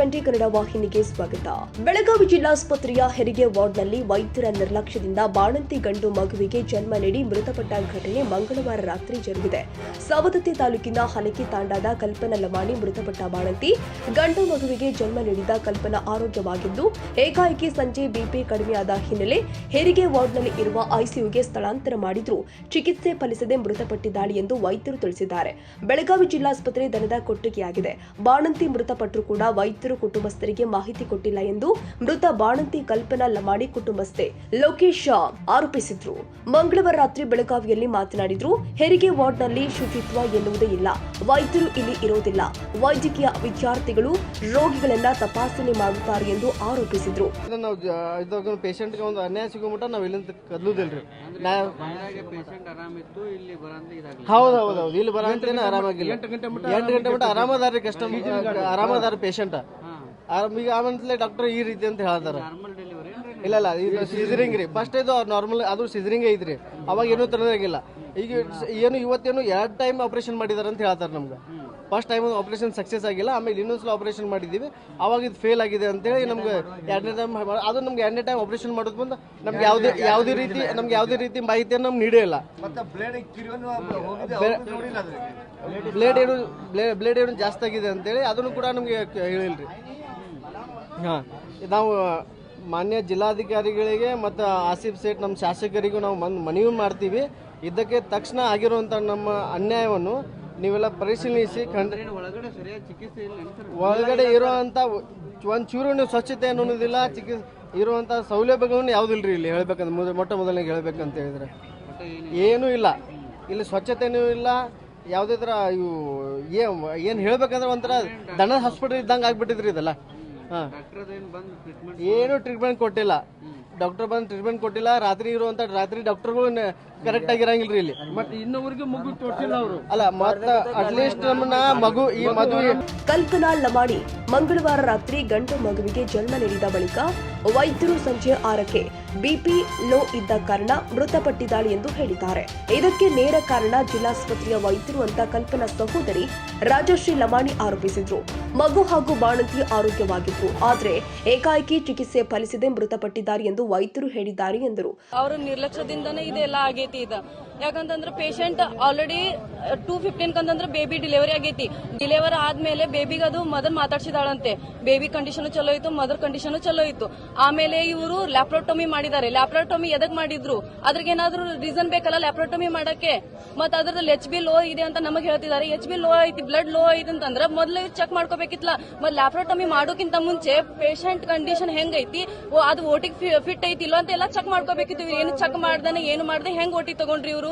20 ಕನ್ನಡ ವಾಹಿನಿಗೆ ಸ್ವಾಗತ. ಬೆಳಗಾವಿ ಜಿಲ್ಲಾಸ್ಪತ್ರೆಯ ಹೆರಿಗೆ ವಾರ್ಡ್ನಲ್ಲಿ ವೈದ್ಯರ ನಿರ್ಲಕ್ಷ್ಯದಿಂದ ಬಾಣಂತಿ ಗಂಡು ಮಗುವಿಗೆ ಜನ್ಮ ನೀಡಿ ಮೃತಪಟ್ಟ ಘಟನೆ ಮಂಗಳವಾರ ರಾತ್ರಿ ಜರುಗಿದೆ. ಸವದತ್ತಿ ತಾಲೂಕಿನ ಹಲಕಿ ತಾಂಡಾದ ಕಲ್ಪನಾ ಲಮಾಣಿ ಮೃತಪಟ್ಟ ಬಾಣಂತಿ ಗಂಡು ಮಗುವಿಗೆ ಜನ್ಮ ನೀಡಿದ ಕಲ್ಪನಾ ಆರೋಗ್ಯವಾಗಿದ್ದು, ಏಕಾಏಕಿ ಸಂಜೆ ಬಿಪಿ ಕಡಿಮೆಯಾದ ಹಿನ್ನೆಲೆ ಹೆರಿಗೆ ವಾರ್ಡ್ನಲ್ಲಿ ಇರುವ ಐಸಿಯುಗೆ ಸ್ಥಳಾಂತರ ಮಾಡಿದ್ರೂ ಚಿಕಿತ್ಸೆ ಫಲಿಸದೆ ಮೃತಪಟ್ಟಿದ್ದಾಳೆ ಎಂದು ವೈದ್ಯರು ತಿಳಿಸಿದ್ದಾರೆ. ಬೆಳಗಾವಿ ಜಿಲ್ಲಾಸ್ಪತ್ರೆ ದನದ ಕೊಟ್ಟಿಗೆಯಾಗಿದೆ. ಬಾಣಂತಿ ಮೃತಪಟ್ಟರೂ ಕೂಡ ವೈದ್ಯರು ಕುಟುಂಬಸ್ಥರಿಗೆ ಮಾಹಿತಿ ಕೊಟ್ಟಿಲ್ಲ ಎಂದು ಮೃತ ಬಾಣಂತಿ ಕಲ್ಪನಾ ಲಮಾಣಿ ಕುಟುಂಬಸ್ಥೆ ಲೋಕೇಶ್ ಆರೋಪಿಸಿದ್ರು. ಮಂಗಳವಾರ ರಾತ್ರಿ ಬೆಳಗಾವಿಯಲ್ಲಿ ಮಾತನಾಡಿದ್ರು. ಹೆರಿಗೆ ವಾರ್ಡ್ನಲ್ಲಿ ಶುಚಿತ್ವ ಎನ್ನುವುದೇ ಇಲ್ಲ, ವೈದ್ಯರು ಇಲ್ಲಿ ಇರೋದಿಲ್ಲ, ವೈದ್ಯಕೀಯ ವಿದ್ಯಾರ್ಥಿಗಳು ರೋಗಿಗಳನ್ನ ತಪಾಸಣೆ ಮಾಡುತ್ತಾರೆ ಎಂದು ಆರೋಪಿಸಿದ್ರು. ಪೇಷಂಟ್ಗೆ ಒಂದು ಅನ್ಯಾಯ ಸಿಗೋ ಮಟ್ಟ ನಾವು ಇಲ್ಲಿಂದ ಕದಲುದಿಲ್ರಿ. ಹೌದೌದು, ಇಲ್ಲಿ ಬರಂತೇನೆ ಆರಾಮಾಗಿಲ್ಲ. 8 ಗಂಟೆ ಮಟ್ಟ ಆರಾಮದಾರಿ ಆರಾಮದಾರ ಪೇಷಂಟ್ ಈಗ ಆಮೇಲೆ ಡಾಕ್ಟರ್ ಈ ರೀತಿ ಅಂತ ಹೇಳ್ತಾರ. ಇಲ್ಲ ಇದು ಸಿಜರಿಂಗ್ ರೀ. ಫಸ್ಟ್ ಇದು ನಾರ್ಮಲ್ ಅದು ಸಿಜರಿಂಗ್ ಐತ್ರಿ. ಅವಾಗ ಏನೂ ತರದಾಗಿಲ್ಲ. ಈಗ ಏನು ಇವತ್ತೇನು 2 ಟೈಮ್ ಆಪರೇಷನ್ ಮಾಡಿದಾರ ಅಂತ ಹೇಳ್ತಾರೆ ನಮ್ಗೆ. ಫಸ್ಟ್ ಟೈಮ್ ಆಪರೇಷನ್ ಸಕ್ಸಸ್ ಆಗಿಲ್ಲ, ಆಮೇಲೆ ಇನ್ನೊಂದ್ಸಲ ಆಪರೇಷನ್ ಮಾಡಿದ್ದೀವಿ, ಅವಾಗ ಇದು ಫೇಲ್ ಆಗಿದೆ ಅಂತೇಳಿ ನಮ್ಗೆ 2ನೇ ಟೈಮ್ ಅದು ನಮ್ಗೆ 2ನೇ ಟೈಮ್ ಆಪರೇಷನ್ ಮಾಡೋದು ಬಂದು ನಮ್ಗೆ ಯಾವುದೇ ರೀತಿ ಮಾಹಿತಿಯನ್ನು ನಮ್ಗೆ ನೀಡೇ ಇಲ್ಲ. ಬ್ಲೇಡ್ ಏನು ಜಾಸ್ತಿ ಆಗಿದೆ ಅಂತೇಳಿ ಅದನ್ನು ಕೂಡ ನಮಗೆ ಹೇಳಿಲ್ರಿ. ನಾವು ಮಾನ್ಯ ಜಿಲ್ಲಾಧಿಕಾರಿಗಳಿಗೆ ಮತ್ತು ಆಸಿಫ್ ಸೇಠ್ ನಮ್ಮ ಶಾಸಕರಿಗೂ ನಾವು ಮನವಿ ಮಾಡ್ತೀವಿ. ಇದಕ್ಕೆ ತಕ್ಷಣ ಆಗಿರುವಂಥ ನಮ್ಮ ಅನ್ಯಾಯವನ್ನು ನೀವೆಲ್ಲ ಪರಿಶೀಲಿಸಿ ಒಳಗಡೆ ಇರುವಂಥ ಒಂಚೂರು ನೀವು ಸ್ವಚ್ಛತೆ ಅನ್ನೋದಿಲ್ಲ, ಇರುವಂಥ ಸೌಲಭ್ಯಗಳನ್ನು ಯಾವುದಿಲ್ಲ ರೀ ಇಲ್ಲಿ ಹೇಳ್ಬೇಕಂದ್ರೆ ಮೊದಲನೇ ಹೇಳ್ಬೇಕಂತ ಹೇಳಿದ್ರೆ ಏನೂ ಇಲ್ಲ. ಇಲ್ಲಿ ಸ್ವಚ್ಛತೆನೂ ಇಲ್ಲ, ಯಾವುದೇ ಥರ ಇವು ಏನು ಹೇಳ್ಬೇಕಂದ್ರೆ ಒಂಥರ ದನದ ಹಾಸ್ಪಿಟಲ್ ಇದ್ದಂಗೆ ಆಗ್ಬಿಟ್ಟಿದ್ರಿ ಇದೆಲ್ಲ. ಏನು ಟ್ರೀಟ್ಮೆಂಟ್ ಕೊಟ್ಟಿಲ್ಲ, ಡಾಕ್ಟರ್ ಬಂದು ಟ್ರೀಟ್ಮೆಂಟ್ ಕೊಟ್ಟಿಲ್ಲ. ರಾತ್ರಿ ಡಾಕ್ಟರ್ಗಳು ಕರೆಕ್ಟ್ ಆಗಿರಂಗಿಲ್ರಿ ಇಲ್ಲಿ. ಮತ್ತೆ ಇನ್ನೊವರೆಗೆ ಮಗು ತೋರಿಸಿಲ್ಲ ಅವರು. ಅಲ್ಲ ಮತ್ತೆ ಅಟ್ಲೀಸ್ಟ್ ನಮ್ಮನ್ನ ಈ ಮದುವೆ ಕಲ್ಪನಾ ಲಮಾಣಿ ಮಂಗಳವಾರ ರಾತ್ರಿ ಗಂಡು ಮಗುವಿಗೆ ಜನ್ಮ ನೀಡಿದ ಬಳಿಕ ವೈದ್ಯರು ಸಂಜೆ 6ಕ್ಕೆ ಬಿಪಿ ಲೋ ಇದ್ದ ಕಾರಣ ಮೃತಪಟ್ಟಿದ್ದಾಳೆ ಎಂದು ಹೇಳಿದ್ದಾರೆ. ಇದಕ್ಕೆ ನೇರ ಕಾರಣ ಜಿಲ್ಲಾಸ್ಪತ್ರೆಯ ವೈದ್ಯರು ಅಂತ ಕಲ್ಪನಾ ಸಹೋದರಿ ರಾಜಶ್ರೀ ಲಮಾಣಿ ಆರೋಪಿಸಿದ್ರು. ಮಗು ಹಾಗೂ ಬಾಣಂತಿ ಆರೋಗ್ಯವಾಗಿದ್ರು, ಆದ್ರೆ ಏಕಾಏಕಿ ಚಿಕಿತ್ಸೆ ಫಲಿಸದೆ ಮೃತಪಟ್ಟಿದ್ದಾರೆ ಎಂದು ವೈದ್ಯರು ಹೇಳಿದ್ದಾರೆ ಎಂದರು. ಅವರ ನಿರ್ಲಕ್ಷ್ಯದಿಂದನೇ ಇದೆಲ್ಲ ಆಗೈತಿ. ಯಾಕಂತಂದ್ರೆ ಪೇಷಂಟ್ ಆಲ್ರೆಡಿ 2:15 ಅಂತಂದ್ರೆ ಬೇಬಿ ಡೆಲಿವರಿ ಆಗೈತಿ. ಡೆಲಿವರಿ ಆದ್ಮೇಲೆ ಬೇಬಿಗೆ ಅದು ಮದರ್ ಮಾತಾಡ್ಸಿದಾಳಂತೆ. ಬೇಬಿ ಕಂಡೀಷನ್ ಚಲೋ ಇತ್ತು, ಮದರ್ ಕಂಡೀಷನ್ ಚಲೋ ಇತ್ತು. ಆಮೇಲೆ ಇವರು ಲ್ಯಾಪ್ರೋಟೊಮಿ ಮಾಡಿದ್ದಾರೆ. ಲ್ಯಾಪ್ರೋಟೊಮಿ ಎದಕ್ ಮಾಡಿದ್ರು? ಅದ್ರಿಗೆ ಏನಾದ್ರು ರೀಸನ್ ಬೇಕಲ್ಲ ಲ್ಯಾಪ್ರೋಟೊಮಿ ಮಾಡಕ್ಕೆ. ಮತ್ತೆ ಅದ್ರದಲ್ಲಿ HB ಲೋ ಇದೆ ಅಂತ ನಮಗೆ ಹೇಳ್ತಿದ್ದಾರೆ. HB ಲೋ ಐತಿ, ಬ್ಲಡ್ ಲೋ ಐತಿ ಅಂತಂದ್ರೆ ಮೊದಲು ಚೆಕ್ ಮಾಡ್ಕೋಬೇಕಿತ್ತಲ್ಲ. ಮತ್ತೆ ಲ್ಯಾಪ್ರೋಟೊಮಿ ಮಾಡೋಕ್ಕಿಂತ ಮುಂಚೆ ಪೇಷಂಟ್ ಕಂಡೀಷನ್ ಹೆಂಗೈತಿ, ಅದು ಓಟಿಗೆ ಫಿಟ್ ಐತಿ ಇಲ್ಲೋ ಅಂತ ಎಲ್ಲ ಚೆಕ್ ಮಾಡ್ಕೋಬೇಕಿತ್ತು. ಏನು ಚೆಕ್ ಮಾಡ್ದಾನೆ ಏನು ಮಾಡ್ದೆ ಹೆಂಗ್ ಓಟಿ ತಗೊಂಡ್ರಿ ಇವರು?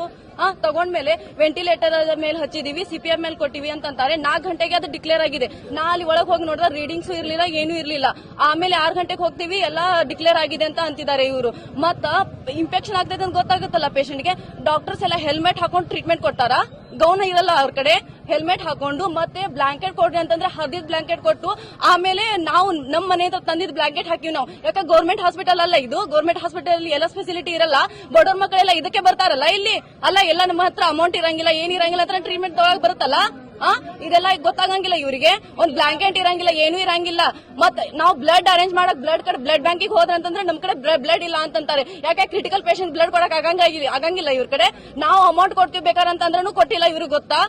ತಗೊಂಡ್ಮೇಲೆ ವೆಂಟಿಲೇಟರ್ ಮೇಲೆ ಹಚ್ಚಿದೀವಿ, CPR ಮೇಲೆ ಕೊಟ್ಟಿವಿ ಅಂತಾರೆ. 4 ಗಂಟೆಗೆ ಅದು ಡಿಕ್ಲೇರ್ ಆಗಿದೆ. ನಾ ಅಲ್ಲಿ ಒಳಗೆ ಹೋಗಿ ನೋಡಿದ್ರೆ ರೀಡಿಂಗ್ಸ್ ಇರ್ಲಿಲ್ಲ, ಏನೂ ಇರ್ಲಿಲ್ಲ. ಆಮೇಲೆ 6 ಗಂಟೆಗೆ ಹೋಗ್ತೀವಿ, ಎಲ್ಲ ಡಿಕ್ಲೇರ್ ಆಗಿದೆ ಅಂತ ಅಂತಿದ್ದಾರೆ ಇವರು. ಮತ್ತ ಇನ್ಫೆಕ್ಷನ್ ಆಗ್ತದೆ ಅಂತ ಗೊತ್ತಾಗುತ್ತಲ್ಲ ಪೇಷಂಟ್ಗೆ. ಡಾಕ್ಟರ್ಸ್ ಎಲ್ಲ ಹೆಲ್ಮೆಟ್ ಹಾಕೊಂಡು ಟ್ರೀಟ್ಮೆಂಟ್ ಕೊಟ್ಟಾರ. ಗೌನ್ ಇರಲ್ಲ ಅವ್ರ ಕಡೆ, ಹೆಲ್ಮೆಟ್ ಹಾಕೊಂಡು ಮತ್ತೆ ಬ್ಲಾಂಕೆಟ್ ಕೊಡ್ರಿ ಅಂತಂದ್ರೆ ಹರಿದ ಬ್ಲಾಂಕೆಟ್ ಕೊಟ್ಟು, ಆಮೇಲೆ ನಾವು ನಮ್ಮ ಮನೆ ತಂದಿದ್ ಬ್ಲಾಂಕೆಟ್ ಹಾಕಿವಿ ನಾವು. ಯಾಕೆ ಗೌರ್ಮೆಂಟ್ ಹಾಸ್ಪಿಟಲ್ ಅಲ್ಲ ಇದು. ಗೌರ್ಮೆಂಟ್ ಹಾಸ್ಪಿಟಲ್ ಎಲ್ಲ ಫೆಸಿಲಿಟಿ ಇರಲ್ಲ. ಬಡವ್ರ ಮಕ್ಕಳೆಲ್ಲ ಇದಕ್ಕೆ ಬರ್ತಾರಲ್ಲ ಇಲ್ಲಿ. ಅಲ್ಲ ಎಲ್ಲ ನಮ್ಮ ಹತ್ರ ಅಮೌಂಟ್ ಇರಂಗಿಲ್ಲ, ಏನಿರಂಗಿಲ್ಲ ಅಂತ ಟ್ರೀಟ್ಮೆಂಟ್ ತಗೊಳಕ್ ಬರುತ್ತಲ್ಲ. ಇದೆಲ್ಲ ಗೊತ್ತಾಗಂಗಿಲ್ಲ ಇವರಿಗೆ. ಒಂದ್ ಬ್ಲಾಂಕೆಟ್ ಇರಂಗಿಲ್ಲ, ಏನೂ ಇರಂಗಿಲ್ಲ. ಮತ್ತೆ ನಾವು ಬ್ಲಡ್ ಅರೇಂಜ್ ಮಾಡಕ್ ಬ್ಲಡ್ ಬ್ಯಾಂಕಿಗೆ ಹೋದ್ರ ಅಂತಂದ್ರೆ ನಮ್ ಕಡೆ ಬ್ಲಡ್ ಇಲ್ಲ ಅಂತಂತಾರೆ. ಯಾಕೆ ಕ್ರಿಟಿಕಲ್ ಪೇಷಂಟ್ ಬ್ಲಡ್ ಕೊಡಕ್ ಆಗಂಗಿಲ್ಲ ಇವ್ರ ಕಡೆ. ನಾವು ಅಮೌಂಟ್ ಕೊಡ್ತೀವಿ ಬೇಕಾರಂತಂದ್ರೂ ಕೊಟ್ಟಿಲ್ಲ ಇವ್ರಿಗೆ ಗೊತ್ತಾ.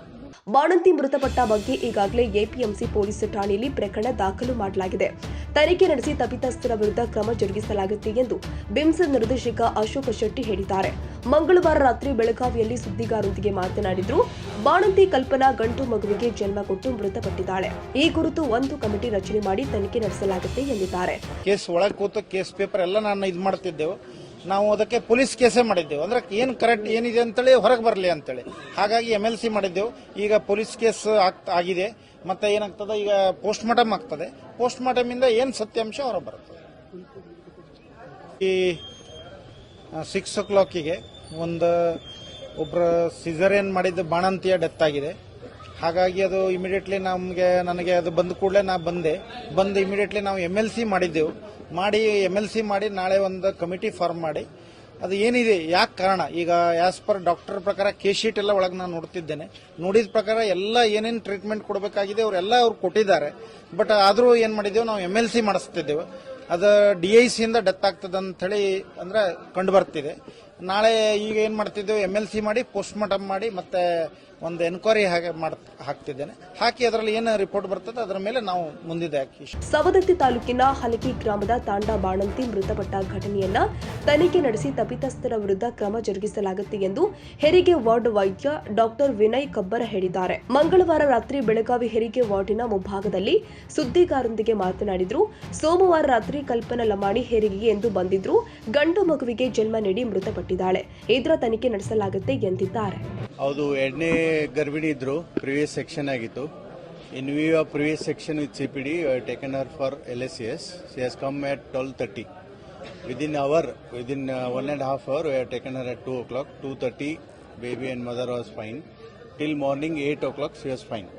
ಬಾಣಂತಿ ಮೃತಪಟ್ಟ ಬಗ್ಗೆ ಈಗಾಗಲೇ APMC ಪೊಲೀಸ್ ಠಾಣೆಯಲ್ಲಿ ಪ್ರಕರಣ ದಾಖಲು ಮಾಡಲಾಗಿದೆ. ತನಿಖೆ ನಡೆಸಿ ತಪ್ಪಿತಸ್ಥರ ವಿರುದ್ಧ ಕ್ರಮ ಜರುಗಿಸಲಾಗುತ್ತೆ ಎಂದು ಬಿಮ್ಸ್ ನಿರ್ದೇಶಕ ಅಶೋಕ್ ಶೆಟ್ಟಿ ಹೇಳಿದ್ದಾರೆ. ಮಂಗಳವಾರ ರಾತ್ರಿ ಬೆಳಗಾವಿಯಲ್ಲಿ ಸುದ್ದಿಗಾರರೊಂದಿಗೆ ಮಾತನಾಡಿದ್ರು. ಬಾಣಂತಿ ಕಲ್ಪನಾ ಗಂಡು ಮಗುವಿಗೆ ಜನ್ಮ ಕೊಟ್ಟು ಮೃತಪಟ್ಟಿದ್ದಾಳೆ. ಈ ಕುರಿತು ಒಂದು ಕಮಿಟಿ ರಚನೆ ಮಾಡಿ ತನಿಖೆ ನಡೆಸಲಾಗುತ್ತೆ ಎಂದಿದ್ದಾರೆ. ಕೇಸ್ ಒಳಗೆ ಕೂತು ಕೇಸ್ ಪೇಪರ್ ಎಲ್ಲ ನಾನು ಇದು ಮಾಡ್ತಿದ್ದೆವು. ನಾವು ಅದಕ್ಕೆ ಪೊಲೀಸ್ ಕೇಸೇ ಮಾಡಿದ್ದೆವು. ಅಂದ್ರೆ ಏನು ಕರೆಕ್ಟ್ ಏನಿದೆ ಅಂತೇಳಿ ಹೊರಗೆ ಬರಲಿ ಅಂತೇಳಿ. ಹಾಗಾಗಿ MLC ಮಾಡಿದ್ದೆವು. ಈಗ ಪೊಲೀಸ್ ಕೇಸ್ ಆಗಿದೆ. ಮತ್ತೆ ಏನಾಗ್ತದೆ, ಈಗ ಪೋಸ್ಟ್ ಮಾರ್ಟಮ್ ಆಗ್ತದೆ. ಪೋಸ್ಟ್ ಮಾರ್ಟಮ್ ಇಂದ ಏನು ಸತ್ಯಾಂಶ ಹೊರ ಬರ್ತದೆ. ಈ 6 o'clockಗೆ ಒಬ್ಬರ ಸಿಸರೇನ್ ಮಾಡಿದ್ದು ಬಾಣಂತಿಯ ಡೆತ್ ಆಗಿದೆ. ಹಾಗಾಗಿ ಅದು ಇಮಿಡಿಯೇಟ್ಲಿ ನನಗೆ ಅದು ಬಂದ ಕೂಡಲೇ ನಾ ಬಂದು ಇಮಿಡಿಯೇಟ್ಲಿ ನಾವು MLC ಮಾಡಿದ್ದೆವು. MLC ಮಾಡಿ ನಾಳೆ ಒಂದು ಕಮಿಟಿ ಫಾರ್ಮ್ ಮಾಡಿ ಅದು ಏನಿದೆ ಯಾಕೆ ಕಾರಣ ಈಗ ಆಸ್ ಪರ್ ಡಾಕ್ಟರ್ ಪ್ರಕಾರ ಕೇಸ್ ಶೀಟ್ ಎಲ್ಲ ಒಳಗೆ ನಾನು ನೋಡ್ತಿದ್ದೇನೆ. ನೋಡಿದ ಪ್ರಕಾರ ಎಲ್ಲ ಏನೇನು ಟ್ರೀಟ್ಮೆಂಟ್ ಕೊಡಬೇಕಾಗಿದೆ ಅವರೆಲ್ಲ ಅವ್ರು ಕೊಟ್ಟಿದ್ದಾರೆ. ಬಟ್ ಆದರೂ ಏನು ಮಾಡಿದ್ದೇವೆ ನಾವು MLC ಮಾಡಿಸ್ತಿದ್ದೇವೆ. ಅದು DIC ಇಂದ ಡೆತ್ ಆಗ್ತದೆ ಅಂತ ಹೇಳಿ ಅಂದ್ರೆ ಕಂಡು ಬರ್ತಿದೆ. ನಾಳೆ ಈಗ ಏನ್ ಮಾಡ್ತಿದ್ದೇವೆ MLC ಮಾಡಿ ಪೋಸ್ಟ್ ಮಾರ್ಟಮ್ ಮಾಡಿ ಮತ್ತೆ ಒಂದು ಎನ್ಕ್ವೈರಿ ಹಾಕ್ತಿದ್ದೇನೆ. ಹಾಕಿ ಅದರಲ್ಲಿ ಏನು ರಿಪೋರ್ಟ್ ಬರ್ತದೆ ಅದರ ಮೇಲೆ ನಾವು ಮುಂದಿದೆ ಹಾಕಿ. ಸವದತ್ತಿ ತಾಲೂಕಿನ ಹಲಗಿ ಗ್ರಾಮದ ತಾಂಡ ಬಾಣಂತಿ ಮೃತಪಟ್ಟ ಘಟನೆಯನ್ನ ತನಿಖೆ ನಡೆಸಿ ತಪ್ಪಿತಸ್ಥರ ವಿರುದ್ಧ ಕ್ರಮ ಜರುಗಿಸಲಾಗುತ್ತೆ ಎಂದು ಹೆರಿಗೆ ವಾರ್ಡ್ ವೈದ್ಯ ಡಾಕ್ಟರ್ ವಿನಯ್ ಕಬ್ಬರ ಹೇಳಿದ್ದಾರೆ. ಮಂಗಳವಾರ ರಾತ್ರಿ ಬೆಳಗಾವಿ ಹೆರಿಗೆ ವಾರ್ಡಿನ ಮುಂಭಾಗದಲ್ಲಿ ಸುದ್ದಿಗಾರರೊಂದಿಗೆ ಮಾತನಾಡಿದ್ರು. ಸೋಮವಾರ ರಾತ್ರಿ ಕಲ್ಪನಾ ಲಮಾಣಿ ಹೆರಿಗೆಗೆ ಎಂದು ಬಂದಿದ್ರು. ಗಂಡು ಮಗುವಿಗೆ ಜನ್ಮ ನೀಡಿ ಮೃತಪಟ್ಟಿದ್ದಾಳೆ. ಇದರ ತನಿಖೆ ನಡೆಸಲಾಗುತ್ತೆ ಎಂದಿದ್ದಾರೆ. ಹೌದು, ಎರಡನೇ ಗರ್ಭಿಣಿ ಇದ್ರು. ಪ್ರಿವಿಯಸ್ ಸೆಕ್ಷನ್ ಆಗಿತ್ತು. In view of previous section with CPD taken Har for LSCS. She has come at 12:30. Within 1.5 hour we have taken her at 2 o'clock. 2:30 baby and mother was fine. Till morning 8 o'clock she was fine.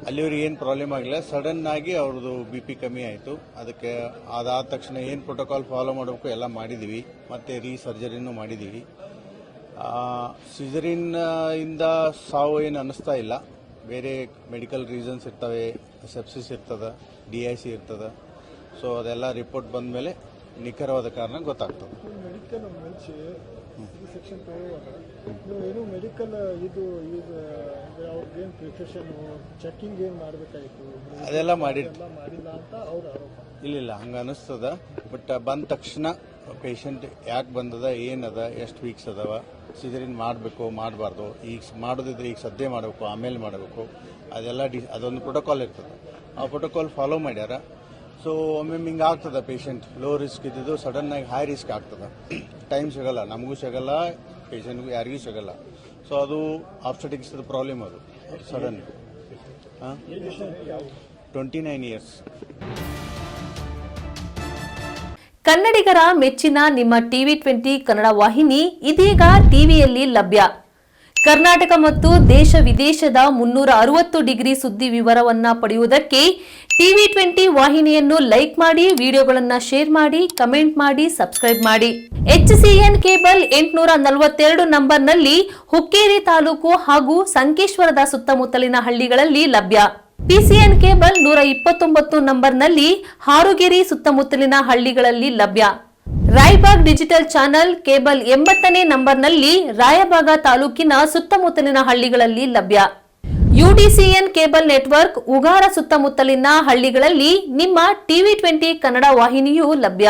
ಅಲ್ಲಿವ್ರಿಗೆ ಏನು problem ಆಗಿಲ್ಲ. Sudden ಆಗಿ ಅವ್ರದ್ದು BP ಕಮ್ಮಿ ಆಯಿತು. ಅದಕ್ಕೆ ಅದಾದ ತಕ್ಷಣ ಏನು ಪ್ರೋಟೋಕಾಲ್ ಫಾಲೋ ಮಾಡಬೇಕು ಎಲ್ಲ ಮಾಡಿದ್ದೀವಿ. ಮತ್ತೆ ಸರ್ಜರಿನೂ ಮಾಡಿದ್ದೀವಿ. ಸಿಜರಿನ್ ಇಂದ ಸಾವು ಏನು ಅನ್ನಿಸ್ತಾ ಇಲ್ಲ. ಬೇರೆ ಮೆಡಿಕಲ್ ರೀಸನ್ಸ್ ಇರ್ತವೆ, ಸೆಪ್ಸಿಸ್ ಇರ್ತದೆ, DIC ಇರ್ತದೆ. ಸೊ ಅದೆಲ್ಲ ರಿಪೋರ್ಟ್ ಬಂದ ಮೇಲೆ ನಿಖರವಾದ ಕಾರಣ ಗೊತ್ತಾಗ್ತದೆ. ಮೆಡಿಕಲ್ ಮುಂಚೆ ಸೆಕ್ಷನ್ ಏನು ಮೆಡಿಕಲ್ ಇದು ಅವ್ರಿಗೇನು ಪ್ರಿಕಾಷನ್ ಚೆಕಿಂಗ್ ಏನು ಮಾಡಬೇಕಾಯಿತು ಅದೆಲ್ಲ ಮಾಡಿಲ್ಲ ಅಂತ ಅವ್ರ ಆರೋಪ. ಇಲ್ಲ ಹಂಗೆ ಅನ್ನಿಸ್ತದ. ಬಟ್ ಬಂದ ತಕ್ಷಣ ಪೇಷಂಟ್ ಯಾಕೆ ಬಂದದ, ಏನದ, ಎಷ್ಟು ವೀಕ್ಸ್ ಅದಾವ, ಸಿಜರಿನ್ ಮಾಡಬೇಕು ಮಾಡಬಾರ್ದು, ಈಗ ಮಾಡೋದಿದ್ರೆ ಈಗ ಸದ್ಯ ಮಾಡಬೇಕು ಆಮೇಲೆ ಮಾಡಬೇಕು, ಅದೆಲ್ಲ ಅದೊಂದು ಪ್ರೋಟೋಕಾಲ್ ಇರ್ತದೆ. ಆ ಪ್ರೋಟೋಕಾಲ್ ಫಾಲೋ ಮಾಡ್ಯಾರ. ಸೊ ಒಮ್ಮೆ ಹಿಂಗೆ ಆಗ್ತದೆ. ಪೇಷಂಟ್ ಲೋ ರಿಸ್ಕ್ ಇದ್ದಿದ್ದು ಸಡನ್ ಆಗಿ ಹೈ ರಿಸ್ಕ್ ಆಗ್ತದೆ. ಟೈಮ್ ಸಿಗಲ್ಲ, ನಮಗೂ ಸಿಗಲ್ಲ, ಪೇಷಂಟ್ಗೂ ಯಾರಿಗೂ ಸಿಗಲ್ಲ. ಸೊ ಅದು ಆಬ್ಸ್ಟೆಟಿಕ್ಸ್ ಪ್ರಾಬ್ಲಮ್. ಅದು ಸಡನ್ 29 years. ಕನ್ನಡಿಗರ ಮೆಚ್ಚಿನ ನಿಮ್ಮ TV20 ಕನ್ನಡ ವಾಹಿನಿ ಇದೀಗ ಟಿವಿಯಲ್ಲಿ ಲಭ್ಯ. ಕರ್ನಾಟಕ ಮತ್ತು ದೇಶ ವಿದೇಶದ 360 ಡಿಗ್ರಿ ಸುದ್ದಿ ವಿವರವನ್ನ ಪಡೆಯುವುದಕ್ಕೆ TV20 ವಾಹಿನಿಯನ್ನು ಲೈಕ್ ಮಾಡಿ, ವಿಡಿಯೋಗಳನ್ನು ಶೇರ್ ಮಾಡಿ, ಕಮೆಂಟ್ ಮಾಡಿ, ಸಬ್ಸ್ಕ್ರೈಬ್ ಮಾಡಿ. HCN ಕೇಬಲ್ 842 ನಂಬರ್ನಲ್ಲಿ ಹುಕ್ಕೇರಿ ತಾಲೂಕು ಹಾಗೂ ಸಂಕೇಶ್ವರದ ಸುತ್ತಮುತ್ತಲಿನ ಹಳ್ಳಿಗಳಲ್ಲಿ ಲಭ್ಯ. PCN ಕೇಬಲ್ 129 ನಂಬರ್ನಲ್ಲಿ ಹಾರುಗೆರೆ ಸುತ್ತಮುತ್ತಲಿನ ಹಳ್ಳಿಗಳಲ್ಲಿ ಲಭ್ಯ. ರಾಯಬಾಗ್ ಡಿಜಿಟಲ್ ಚಾನೆಲ್ ಕೇಬಲ್ 80ನೇ ನಂಬರ್ನಲ್ಲಿ ರಾಯಬಾಗ ತಾಲೂಕಿನ ಸುತ್ತಮುತ್ತಲಿನ ಹಳ್ಳಿಗಳಲ್ಲಿ ಲಭ್ಯ. UDCN ಕೇಬಲ್ ನೆಟ್ವರ್ಕ್ ಉಗಾರ ಸುತ್ತಮುತ್ತಲಿನ ಹಳ್ಳಿಗಳಲ್ಲಿ ನಿಮ್ಮ TV20 ಕನ್ನಡ ವಾಹಿನಿಯೂ ಲಭ್ಯ.